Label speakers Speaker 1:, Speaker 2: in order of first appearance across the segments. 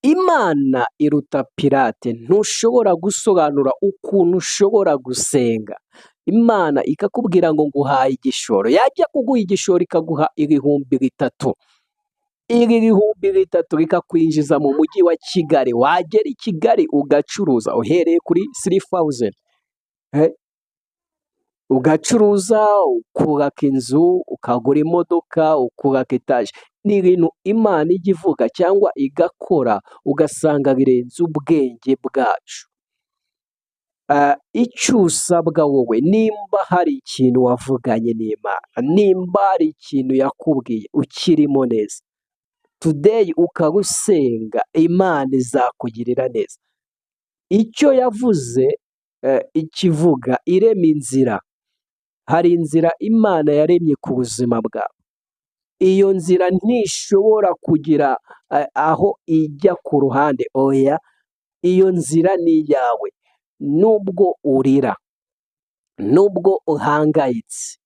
Speaker 1: Imana iruta pirate, ntushobora gusobanura ukuntu ushobora gusenga Imana ikakubwira ngo nguhaye igishoro, yajya kuguha igishoro ikaguha 3,000, iri 3,000 rikakwinjiza mu mujyi wa Kigali, wagera i Kigali ugacuruza uhereye kuri 3,000, ugacuruza, ukubaka inzu, ukagura imodoka, ukubaka etaje. Ni ibintu Imana ijya ivuga cyangwa igakora ugasanga birenze ubwenge bwacu. Icyo usabwa wowe, nimba hari ikintu wavuganye n'Imana, nimba hari ikintu yakubwiye ukirimo neza, today ukaba usenga, Imana izakugirira neza. Icyo yavuze ikivuga irema inzira, hari inzira Imana yaremye ku buzima bwawe. Iyo nzira ntishobora kugira aho ijya ku ruhande, oya, iyo nzira ni iyawe. Nubwo urira, nubwo uhangayitse,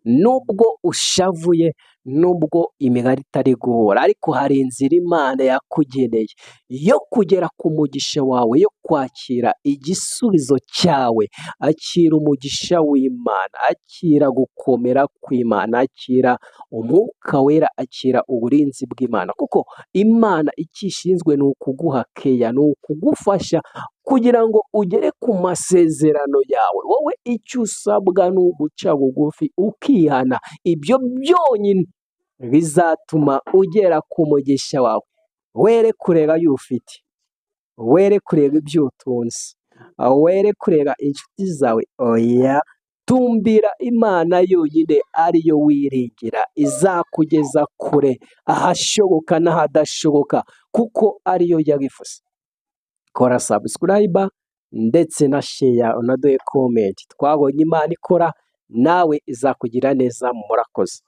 Speaker 1: nubwo ushavuye, nubwo imibare itari guhura, ariko hari inzira Imana yakugeneye yo kugera ku mugisha wawe, yo kwakira igisubizo cyawe. Akira umugisha w'Imana, akira gukomera kw'Imana, akira umwuka wera, akira uburinzi bw'Imana, kuko Imana icyo ishinzwe ni ukuguha keya, ni ukugufasha kugira ngo ugere ku masezerano yawe. Wowe icyo usabwa ni uguca bugufi ukihana, ibyo byonyine bizatuma ugera ku mugisha wawe. Were kureba ayo ufite, were kureba ibyo utunze, were kureba inshuti zawe, oya, tumbira Imana yonyine ariyo wiringira, izakugeza kure, ahashoboka n'ahadashoboka, kuko ariyo yabivuze. Kora subscribe ndetse na share, unaduhe comment. Twabonye Imana ikora, nawe izakugira neza. Murakoze.